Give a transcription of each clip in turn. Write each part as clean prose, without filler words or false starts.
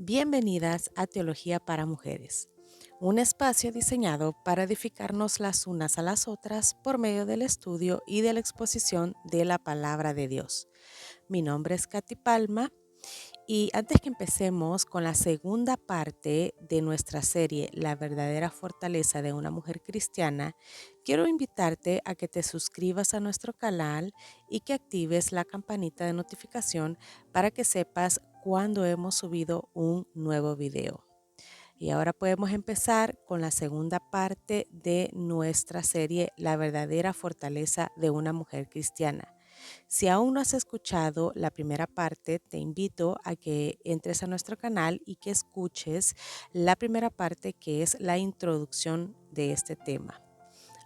Bienvenidas a Teología para Mujeres, un espacio diseñado para edificarnos las unas a las otras por medio del estudio y de la exposición de la palabra de Dios. Mi nombre es Katy Palma y antes que empecemos con la segunda parte de nuestra serie La verdadera fortaleza de una mujer cristiana, quiero invitarte a que te suscribas a nuestro canal y que actives la campanita de notificación para que sepas cuando hemos subido un nuevo video. Y ahora podemos empezar con la segunda parte de nuestra serie La verdadera fortaleza de una mujer cristiana. Si aún no has escuchado la primera parte, te invito a que entres a nuestro canal y que escuches la primera parte, que es la introducción de este tema.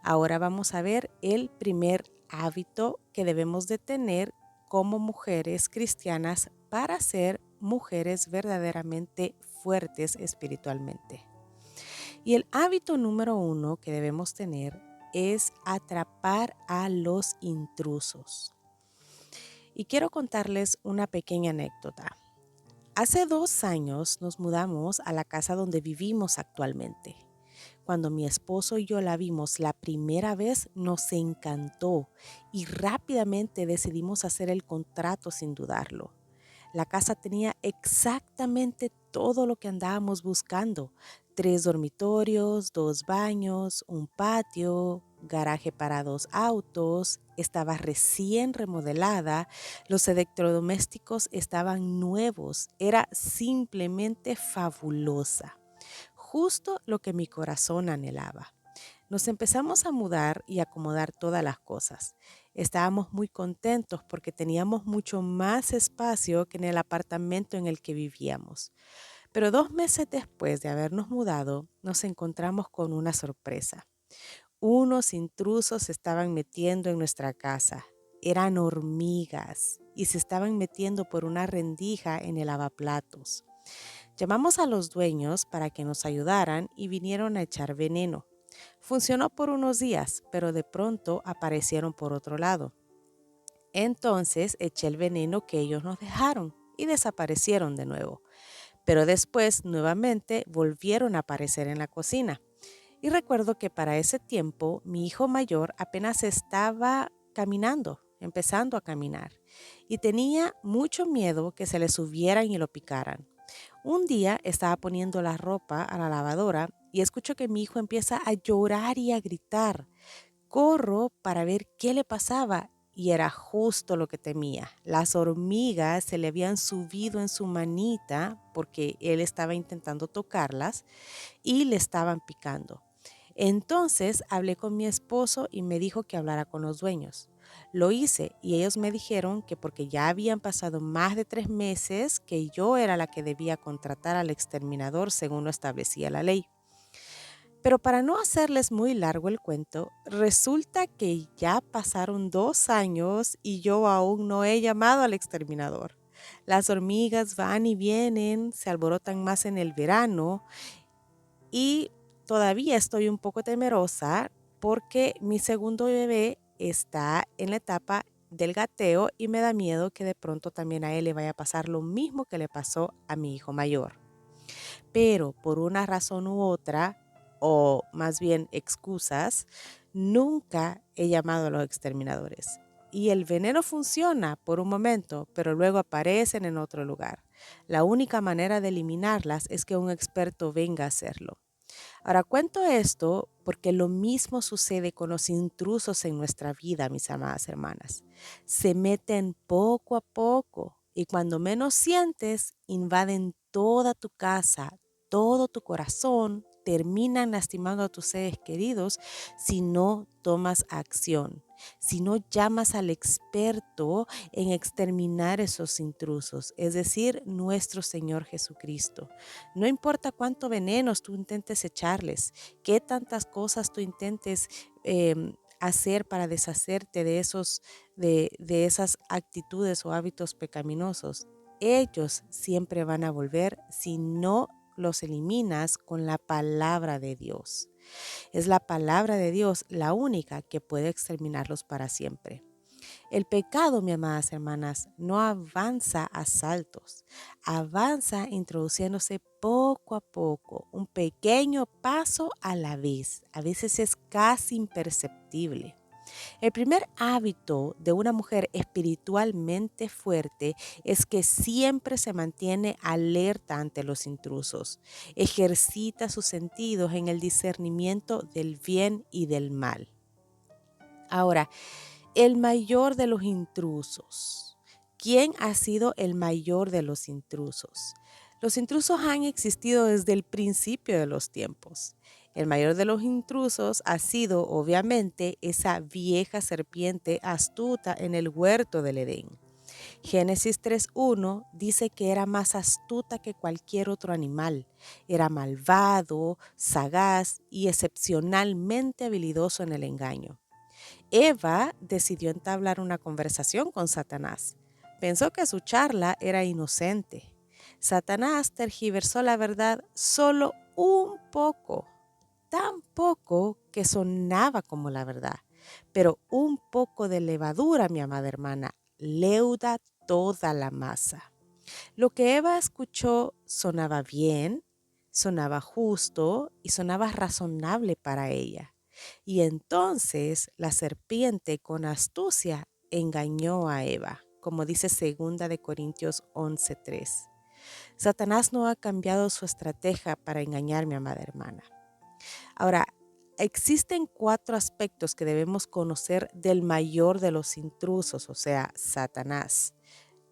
Ahora vamos a ver el primer hábito que debemos de tener como mujeres cristianas para ser mujeres verdaderamente fuertes espiritualmente. Y el hábito número 1 que debemos tener es atrapar a los intrusos. Y quiero contarles una pequeña anécdota. Hace 2 años nos mudamos a la casa donde vivimos actualmente. Cuando mi esposo y yo la vimos la primera vez, nos encantó y rápidamente decidimos hacer el contrato sin dudarlo. La casa tenía exactamente todo lo que andábamos buscando: 3 dormitorios, 2 baños, un patio, garaje para 2 autos, estaba recién remodelada, los electrodomésticos estaban nuevos, era simplemente fabulosa, justo lo que mi corazón anhelaba. Nos empezamos a mudar y acomodar todas las cosas. Estábamos muy contentos porque teníamos mucho más espacio que en el apartamento en el que vivíamos. Pero 2 meses después de habernos mudado, nos encontramos con una sorpresa. Unos intrusos se estaban metiendo en nuestra casa. Eran hormigas y se estaban metiendo por una rendija en el lavaplatos. Llamamos a los dueños para que nos ayudaran y vinieron a echar veneno. Funcionó por unos días, pero de pronto aparecieron por otro lado. Entonces eché el veneno que ellos nos dejaron y desaparecieron de nuevo. Pero después nuevamente volvieron a aparecer en la cocina. Y recuerdo que para ese tiempo mi hijo mayor apenas estaba caminando, empezando a caminar, y tenía mucho miedo que se le subieran y lo picaran. Un día estaba poniendo la ropa a la lavadora y escucho que mi hijo empieza a llorar y a gritar. Corro para ver qué le pasaba y era justo lo que temía. Las hormigas se le habían subido en su manita porque él estaba intentando tocarlas y le estaban picando. Entonces hablé con mi esposo y me dijo que hablara con los dueños. Lo hice y ellos me dijeron que porque ya habían pasado más de 3 meses, que yo era la que debía contratar al exterminador según lo establecía la ley. Pero para no hacerles muy largo el cuento, resulta que ya pasaron 2 años y yo aún no he llamado al exterminador. Las hormigas van y vienen, se alborotan más en el verano y todavía estoy un poco temerosa porque mi segundo bebé está en la etapa del gateo y me da miedo que de pronto también a él le vaya a pasar lo mismo que le pasó a mi hijo mayor. Pero por una razón u otra, o más bien excusas, nunca he llamado a los exterminadores. Y el veneno funciona por un momento, pero luego aparecen en otro lugar. La única manera de eliminarlas es que un experto venga a hacerlo. Ahora cuento esto porque lo mismo sucede con los intrusos en nuestra vida, mis amadas hermanas. Se meten poco a poco y cuando menos sientes, invaden toda tu casa, todo tu corazón, terminan lastimando a tus seres queridos si no tomas acción, si no llamas al experto en exterminar esos intrusos, es decir, nuestro Señor Jesucristo. No importa cuánto venenos tú intentes echarles, qué tantas cosas tú intentes hacer para deshacerte de esas actitudes o hábitos pecaminosos. Ellos siempre van a volver si no los eliminas con la palabra de Dios. Es la palabra de Dios la única que puede exterminarlos para siempre. El pecado, mis amadas hermanas, no avanza a saltos, avanza introduciéndose poco a poco, un pequeño paso a la vez. A veces es casi imperceptible. El primer hábito de una mujer espiritualmente fuerte es que siempre se mantiene alerta ante los intrusos. Ejercita sus sentidos en el discernimiento del bien y del mal. Ahora, el mayor de los intrusos. ¿Quién ha sido el mayor de los intrusos? Los intrusos han existido desde el principio de los tiempos. El mayor de los intrusos ha sido, obviamente, esa vieja serpiente astuta en el huerto del Edén. Génesis 3.1 dice que era más astuta que cualquier otro animal. Era malvado, sagaz y excepcionalmente habilidoso en el engaño. Eva decidió entablar una conversación con Satanás. Pensó que su charla era inocente. Satanás tergiversó la verdad solo un poco, tan poco que sonaba como la verdad. Pero un poco de levadura, mi amada hermana, leuda toda la masa. Lo que Eva escuchó sonaba bien, sonaba justo y sonaba razonable para ella. Y entonces la serpiente con astucia engañó a Eva, como dice 2 Corintios 11:3. Satanás no ha cambiado su estrategia para engañar, mi amada hermana. Ahora, existen 4 aspectos que debemos conocer del mayor de los intrusos, o sea, Satanás.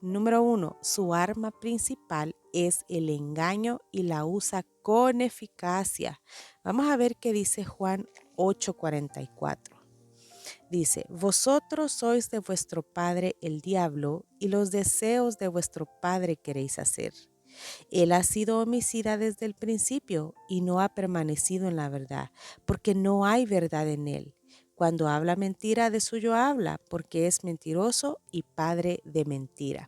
Número 1, su arma principal es el engaño y la usa con eficacia. Vamos a ver qué dice Juan 8:44. Dice, vosotros sois de vuestro padre el diablo y los deseos de vuestro padre queréis hacer. Él ha sido homicida desde el principio y no ha permanecido en la verdad, porque no hay verdad en él. Cuando habla mentira, de suyo habla, porque es mentiroso y padre de mentira.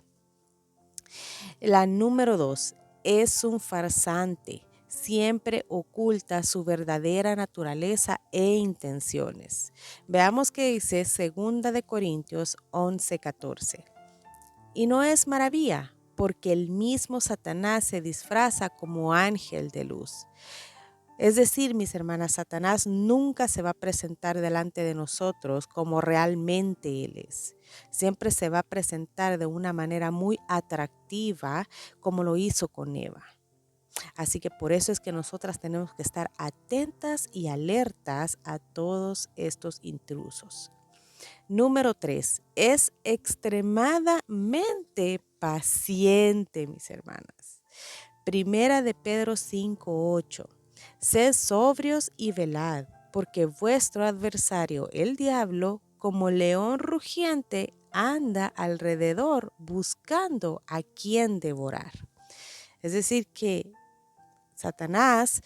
La número 2, es un farsante. Siempre oculta su verdadera naturaleza e intenciones. Veamos qué dice 2 Corintios 11:14. Y no es maravilla, porque el mismo Satanás se disfraza como ángel de luz. Es decir, mis hermanas, Satanás nunca se va a presentar delante de nosotros como realmente Él es. Siempre se va a presentar de una manera muy atractiva como lo hizo con Eva. Así que por eso es que nosotras tenemos que estar atentas y alertas a todos estos intrusos. Número 3, es extremadamente paciente, mis hermanas. Primera de Pedro 5:8. Sed sobrios y velad, porque vuestro adversario, el diablo, como león rugiente, anda alrededor buscando a quien devorar. Es decir, que Satanás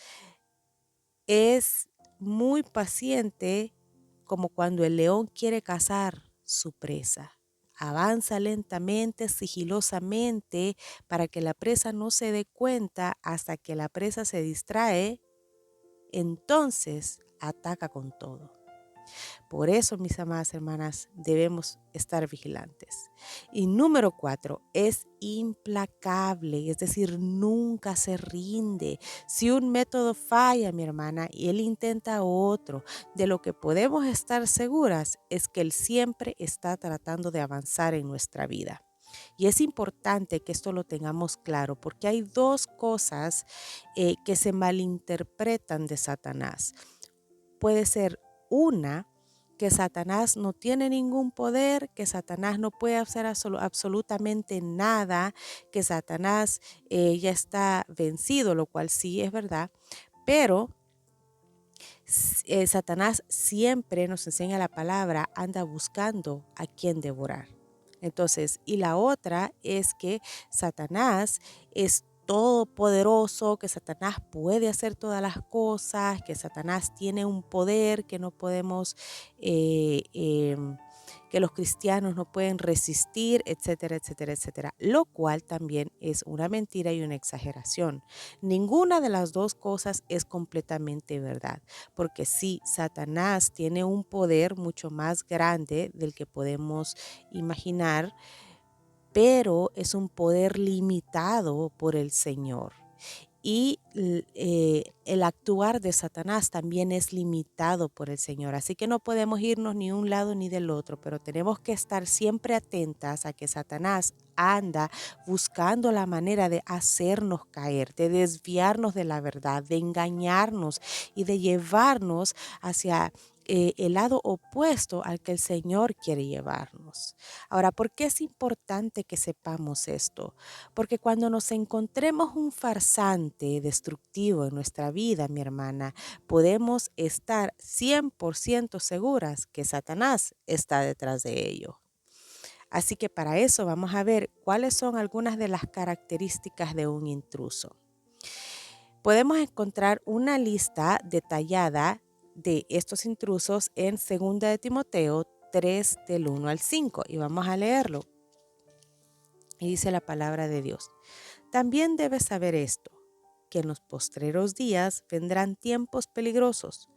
es muy paciente, como cuando el león quiere cazar su presa. Avanza lentamente, sigilosamente, para que la presa no se dé cuenta. Hasta que la presa se distrae, entonces ataca con todo. Por eso, mis amadas hermanas, debemos estar vigilantes. Y número 4, es implacable, es decir, nunca se rinde. Si un método falla, mi hermana, y él intenta otro, de lo que podemos estar seguras es que él siempre está tratando de avanzar en nuestra vida. Y es importante que esto lo tengamos claro, porque hay 2 cosas que se malinterpretan de Satanás. Puede ser una, que Satanás no tiene ningún poder, que Satanás no puede hacer absolutamente nada, que Satanás ya está vencido, lo cual sí es verdad, pero Satanás siempre nos enseña la palabra, anda buscando a quien devorar. Entonces, y la otra es que Satanás es todopoderoso, que Satanás puede hacer todas las cosas, que Satanás tiene un poder que no podemos que los cristianos no pueden resistir, etcétera, etcétera, etcétera, lo cual también es una mentira y una exageración. Ninguna de las dos cosas es completamente verdad, porque sí, Satanás tiene un poder mucho más grande del que podemos imaginar, pero es un poder limitado por el Señor. Y el actuar de Satanás también es limitado por el Señor. Así que no podemos irnos ni un lado ni del otro, pero tenemos que estar siempre atentas a que Satanás anda buscando la manera de hacernos caer, de desviarnos de la verdad, de engañarnos y de llevarnos hacia el lado opuesto al que el Señor quiere llevarnos. Ahora, ¿por qué es importante que sepamos esto? Porque cuando nos encontremos un farsante destructivo en nuestra vida, mi hermana, podemos estar 100% seguras que Satanás está detrás de ello. Así que para eso vamos a ver cuáles son algunas de las características de un intruso. Podemos encontrar una lista detallada de estos intrusos en 2 de Timoteo 3 del 1 al 5 y vamos a leerlo. Y dice la palabra de Dios. También debes saber esto, que en los postreros días vendrán tiempos peligrosos,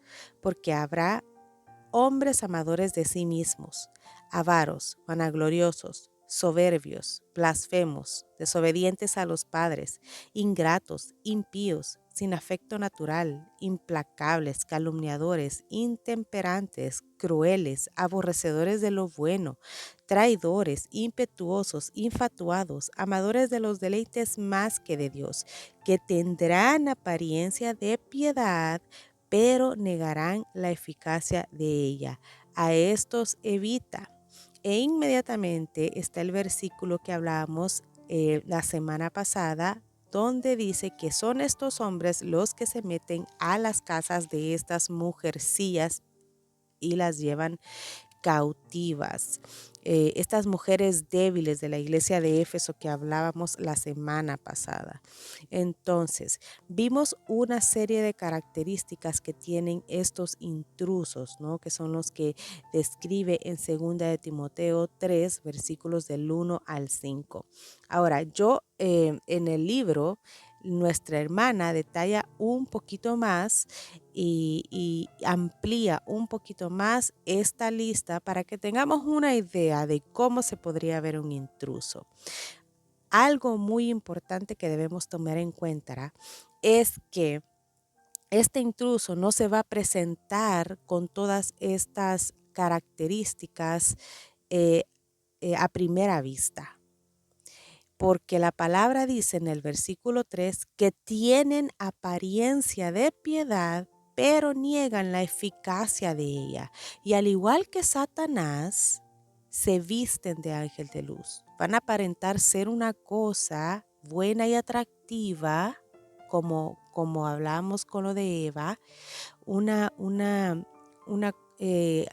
porque habrá hombres amadores de sí mismos, avaros, vanagloriosos, soberbios, blasfemos, desobedientes a los padres, ingratos, impíos, sin afecto natural, implacables, calumniadores, intemperantes, crueles, aborrecedores de lo bueno, traidores, impetuosos, infatuados, amadores de los deleites más que de Dios, que tendrán apariencia de piedad, pero negarán la eficacia de ella. A estos evita. E inmediatamente está el versículo que hablábamos la semana pasada, donde dice que son estos hombres los que se meten a las casas de estas mujercillas y las llevan cautivas. Estas mujeres débiles de la iglesia de Éfeso que hablábamos la semana pasada. Entonces, vimos una serie de características que tienen estos intrusos, ¿no? Que son los que describe en 2 de Timoteo 3, versículos del 1 al 5. Ahora, yo en el libro, nuestra hermana detalla un poquito más y amplía un poquito más esta lista para que tengamos una idea de cómo se podría ver un intruso. Algo muy importante que debemos tomar en cuenta es que este intruso no se va a presentar con todas estas características eh, a primera vista. Porque la palabra dice en el versículo 3 que tienen apariencia de piedad, pero niegan la eficacia de ella. Y al igual que Satanás, se visten de ángel de luz. Van a aparentar ser una cosa buena y atractiva, como hablamos con lo de Eva,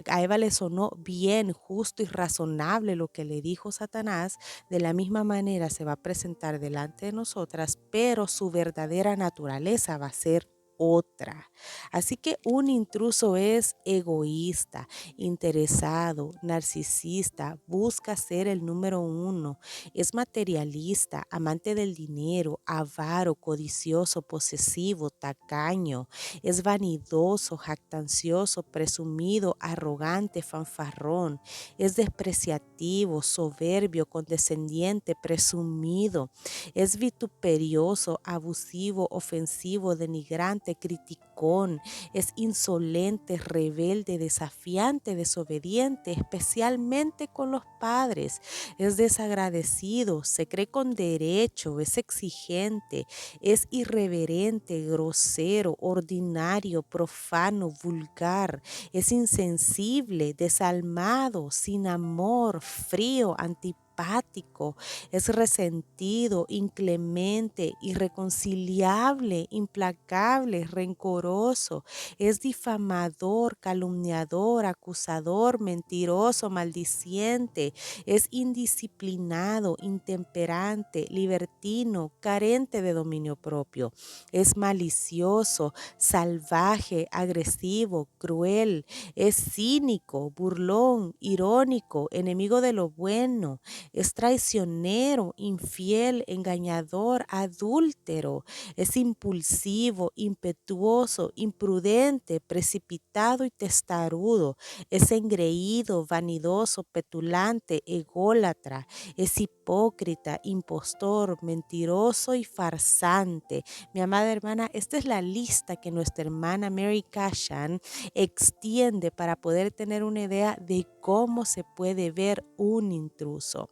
a Eva le sonó bien, justo y razonable lo que le dijo Satanás. De la misma manera se va a presentar delante de nosotras, pero su verdadera naturaleza va a ser otra. Así que un intruso es egoísta, interesado, narcisista, busca ser el número uno, es materialista, amante del dinero, avaro, codicioso, posesivo, tacaño, es vanidoso, jactancioso, presumido, arrogante, fanfarrón, es despreciativo, soberbio, condescendiente, presumido, es vituperioso, abusivo, ofensivo, denigrante, criticón, es insolente, rebelde, desafiante, desobediente, especialmente con los padres, es desagradecido, se cree con derecho, es exigente, es irreverente, grosero, ordinario, profano, vulgar, es insensible, desalmado, sin amor, frío, antipático, antipático, es resentido, inclemente, irreconciliable, implacable, rencoroso, es difamador, calumniador, acusador, mentiroso, maldiciente, es indisciplinado, intemperante, libertino, carente de dominio propio, es malicioso, salvaje, agresivo, cruel, es cínico, burlón, irónico, enemigo de lo bueno, es traicionero, infiel, engañador, adúltero, es impulsivo, impetuoso, imprudente, precipitado y testarudo, es engreído, vanidoso, petulante, ególatra, es hipócrita, impostor, mentiroso y farsante. Mi amada hermana, esta es la lista que nuestra hermana Mary Cashan extiende para poder tener una idea de cómo se puede ver un intruso.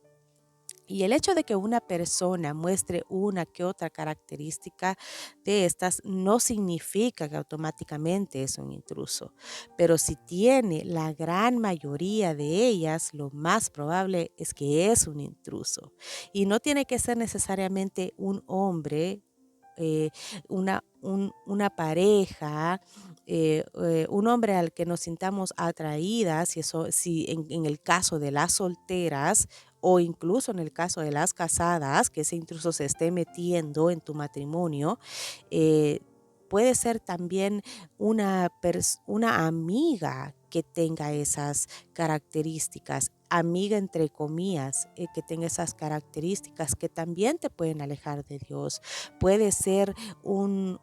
Y el hecho de que una persona muestre una que otra característica de estas no significa que automáticamente es un intruso, pero si tiene la gran mayoría de ellas, lo más probable es que es un intruso. Y no tiene que ser necesariamente un hombre, eh, una pareja, un hombre al que nos sintamos atraídas, y eso si en el caso de las solteras o incluso en el caso de las casadas, que ese intruso se esté metiendo en tu matrimonio, eh, puede ser también una amiga que tenga esas características, amiga entre comillas, que tenga esas características que también te pueden alejar de Dios. Puede ser un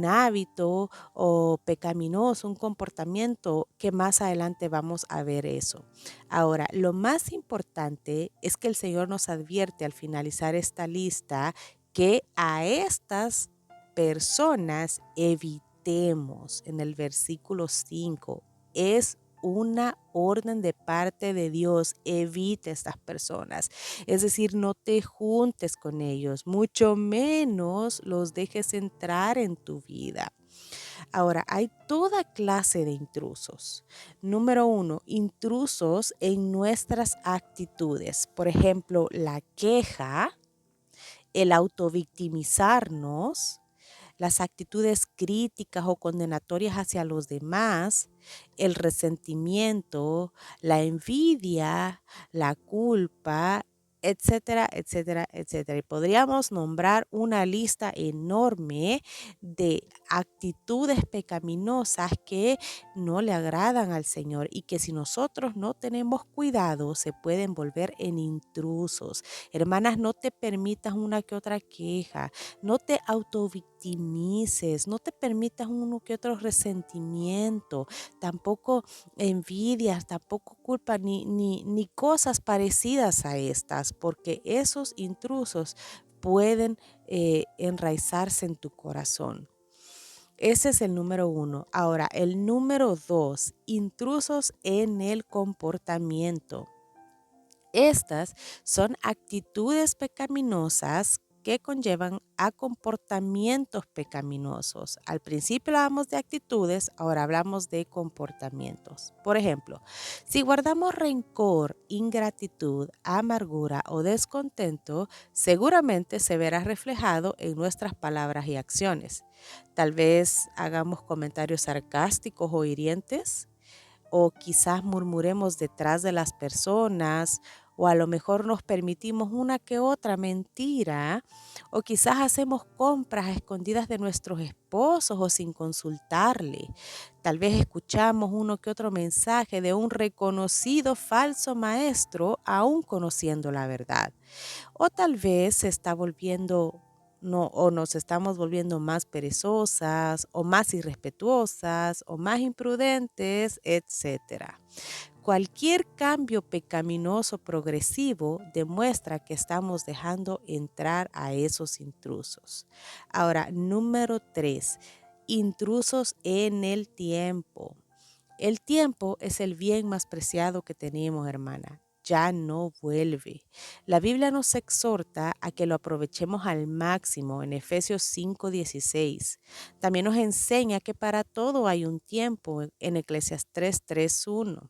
hábito o pecaminoso, un comportamiento que más adelante vamos a ver eso. Ahora, lo más importante es que el Señor nos advierte al finalizar esta lista que a estas personas evitemos. En el versículo 5 es una orden de parte de Dios: evite estas personas. Es decir, no te juntes con ellos, mucho menos los dejes entrar en tu vida. Ahora, hay toda clase de intrusos. Número uno, intrusos en nuestras actitudes. Por ejemplo, la queja, el autovictimizarnos, las actitudes críticas o condenatorias hacia los demás, el resentimiento, la envidia, la culpa, etcétera, etcétera, etcétera. Y podríamos nombrar una lista enorme de actitudes pecaminosas que no le agradan al Señor y que si nosotros no tenemos cuidado se pueden volver en intrusos. Hermanas, no te permitas una que otra queja, no te autovictimices, no te permitas uno que otro resentimiento, tampoco envidias, tampoco culpa, ni cosas parecidas a estas, porque esos intrusos pueden enraizarse en tu corazón. Ese es el número uno. Ahora, el número dos, intrusos en el comportamiento. Estas son actitudes pecaminosas que conllevan a comportamientos pecaminosos. Al principio hablamos de actitudes, ahora hablamos de comportamientos. Por ejemplo, si guardamos rencor, ingratitud, amargura o descontento, seguramente se verá reflejado en nuestras palabras y acciones. Tal vez hagamos comentarios sarcásticos o hirientes, o quizás murmuremos detrás de las personas, o a lo mejor nos permitimos una que otra mentira, o quizás hacemos compras a escondidas de nuestros esposos o sin consultarle. Tal vez escuchamos uno que otro mensaje de un reconocido falso maestro, aún conociendo la verdad. O tal vez se está volviendo, no, o nos estamos volviendo más perezosas, o más irrespetuosas, o más imprudentes, etcétera. Cualquier cambio pecaminoso progresivo demuestra que estamos dejando entrar a esos intrusos. Ahora, número 3, intrusos en el tiempo. El tiempo es el bien más preciado que tenemos, hermana. Ya no vuelve. La Biblia nos exhorta a que lo aprovechemos al máximo en Efesios 5:16. También nos enseña que para todo hay un tiempo en Eclesiastés 3:1.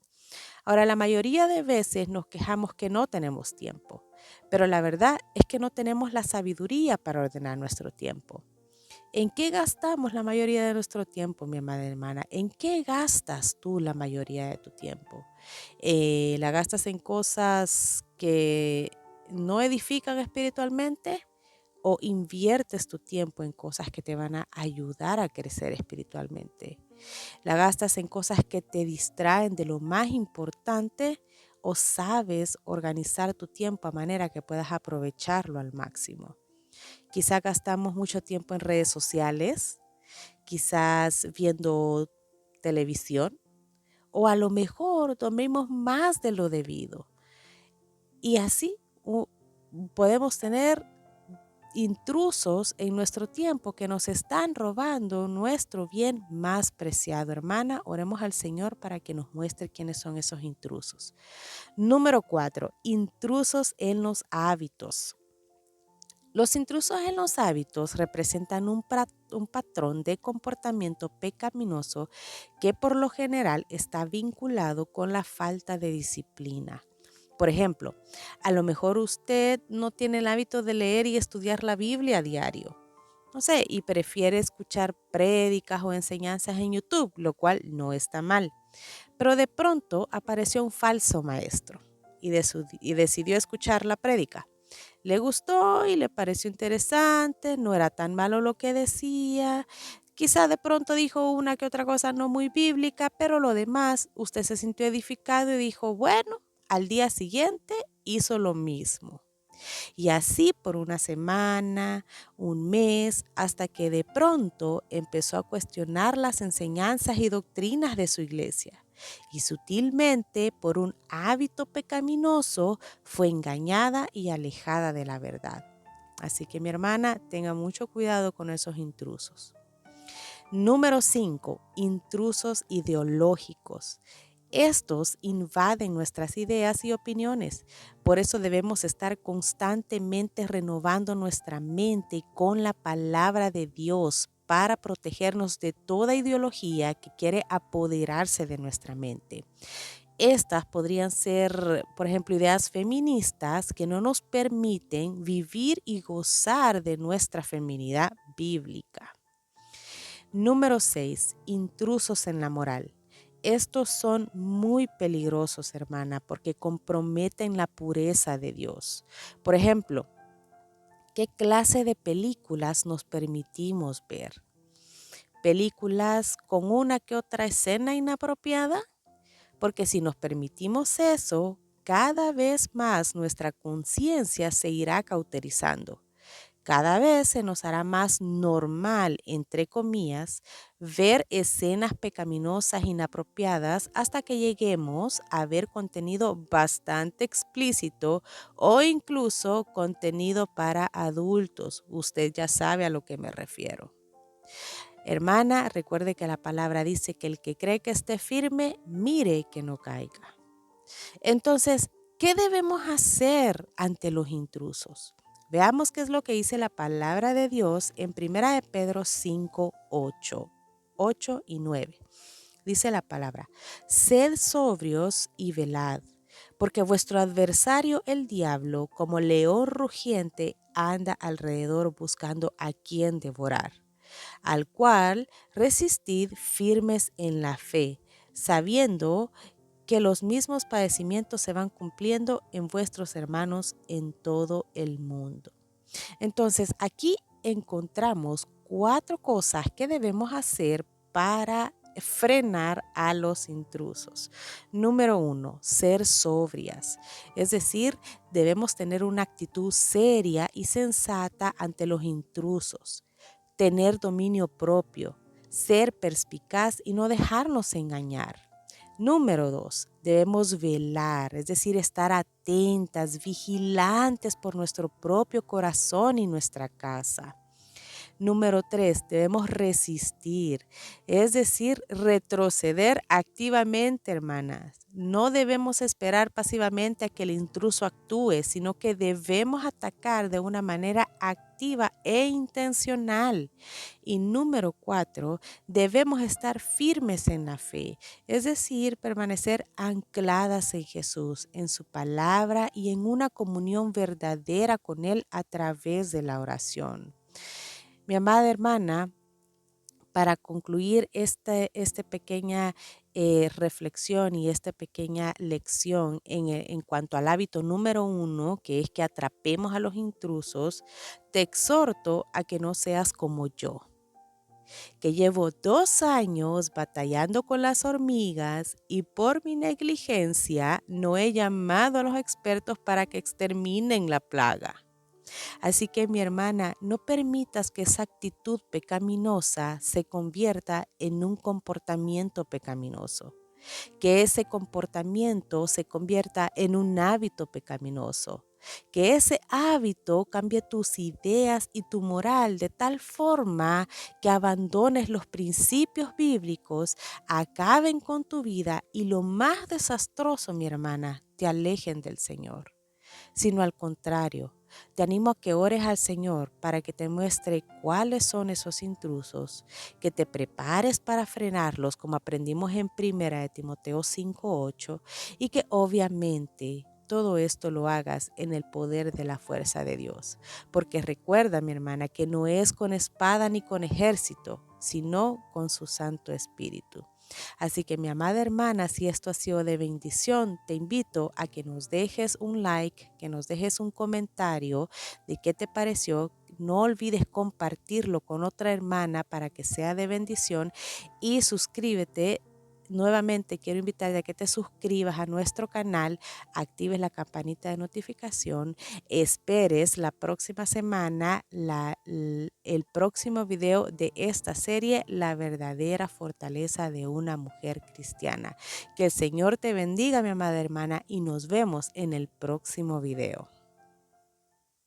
Ahora, la mayoría de veces nos quejamos que no tenemos tiempo, pero la verdad es que no tenemos la sabiduría para ordenar nuestro tiempo. ¿En qué gastamos la mayoría de nuestro tiempo, mi amada hermana? ¿En qué gastas tú la mayoría de tu tiempo? ¿La gastas en cosas que no edifican espiritualmente o inviertes tu tiempo en cosas que te van a ayudar a crecer espiritualmente? ¿La gastas en cosas que te distraen de lo más importante o sabes organizar tu tiempo a manera que puedas aprovecharlo al máximo? Quizá gastamos mucho tiempo en redes sociales, quizás viendo televisión, o a lo mejor dormimos más de lo debido. Y así podemos tener intrusos en nuestro tiempo que nos están robando nuestro bien más preciado. Hermana, oremos al Señor para que nos muestre quiénes son esos intrusos. Número 4, intrusos en los hábitos. Los intrusos en los hábitos representan un patrón de comportamiento pecaminoso que por lo general está vinculado con la falta de disciplina. Por ejemplo, a lo mejor usted no tiene el hábito de leer y estudiar la Biblia a diario. No sé, y prefiere escuchar prédicas o enseñanzas en YouTube, lo cual no está mal. Pero de pronto apareció un falso maestro y decidió escuchar la prédica. Le gustó y le pareció interesante, no era tan malo lo que decía. Quizá de pronto dijo una que otra cosa no muy bíblica, pero lo demás, usted se sintió edificado y dijo, bueno, al día siguiente hizo lo mismo. Y así por una semana, un mes, hasta que de pronto empezó a cuestionar las enseñanzas y doctrinas de su iglesia. Y sutilmente, por un hábito pecaminoso, fue engañada y alejada de la verdad. Así que mi hermana, tenga mucho cuidado con esos intrusos. Número 5, intrusos ideológicos. Estos invaden nuestras ideas y opiniones. Por eso debemos estar constantemente renovando nuestra mente con la palabra de Dios para protegernos de toda ideología que quiere apoderarse de nuestra mente. Estas podrían ser, por ejemplo, ideas feministas que no nos permiten vivir y gozar de nuestra feminidad bíblica. Número 6, intrusos en la moral. Estos son muy peligrosos, hermana, porque comprometen la pureza de Dios. Por ejemplo, ¿qué clase de películas nos permitimos ver? ¿Películas con una que otra escena inapropiada? Porque si nos permitimos eso, cada vez más nuestra conciencia se irá cauterizando. Cada vez se nos hará más normal, entre comillas, ver escenas pecaminosas inapropiadas hasta que lleguemos a ver contenido bastante explícito o incluso contenido para adultos. Usted ya sabe a lo que me refiero. Hermana, recuerde que la palabra dice que el que cree que esté firme, mire que no caiga. Entonces, ¿qué debemos hacer ante los intrusos? Veamos qué es lo que dice la palabra de Dios en 1 de Pedro 5, 8 y 9. Dice la palabra, sed sobrios y velad, porque vuestro adversario el diablo, como león rugiente, anda alrededor buscando a quien devorar, al cual resistid firmes en la fe, sabiendo que los mismos padecimientos se van cumpliendo en vuestros hermanos en todo el mundo. Entonces, aquí encontramos 4 cosas que debemos hacer para frenar a los intrusos. Número 1, ser sobrias. Es decir, debemos tener una actitud seria y sensata ante los intrusos. Tener dominio propio, ser perspicaz y no dejarnos engañar. Número 2, debemos velar, es decir, estar atentas, vigilantes por nuestro propio corazón y nuestra casa. Número 3, debemos resistir, es decir, retroceder activamente, hermanas. No debemos esperar pasivamente a que el intruso actúe, sino que debemos atacar de una manera activa e intencional. Y número 4, debemos estar firmes en la fe, es decir, permanecer ancladas en Jesús, en su palabra y en una comunión verdadera con Él a través de la oración. Mi amada hermana, para concluir esta pequeña reflexión y esta pequeña lección en cuanto al hábito número 1, que es que atrapemos a los intrusos, te exhorto a que no seas como yo, que llevo 2 años batallando con las hormigas y por mi negligencia no he llamado a los expertos para que exterminen la plaga. Así que mi hermana, no permitas que esa actitud pecaminosa se convierta en un comportamiento pecaminoso, que ese comportamiento se convierta en un hábito pecaminoso, que ese hábito cambie tus ideas y tu moral de tal forma que abandones los principios bíblicos, acaben con tu vida y lo más desastroso, mi hermana, te alejen del Señor, sino al contrario. Te animo a que ores al Señor para que te muestre cuáles son esos intrusos, que te prepares para frenarlos como aprendimos en 1 Timoteo 5:8 y que obviamente todo esto lo hagas en el poder de la fuerza de Dios. Porque recuerda, mi hermana, que no es con espada ni con ejército, sino con su Santo Espíritu. Así que mi amada hermana, si esto ha sido de bendición, te invito a que nos dejes un like, que nos dejes un comentario de qué te pareció. No olvides compartirlo con otra hermana para que sea de bendición y suscríbete. Nuevamente quiero invitarte a que te suscribas a nuestro canal, actives la campanita de notificación, esperes la próxima semana el próximo video de esta serie, La verdadera fortaleza de una mujer cristiana. Que el Señor te bendiga, mi amada hermana, y nos vemos en el próximo video.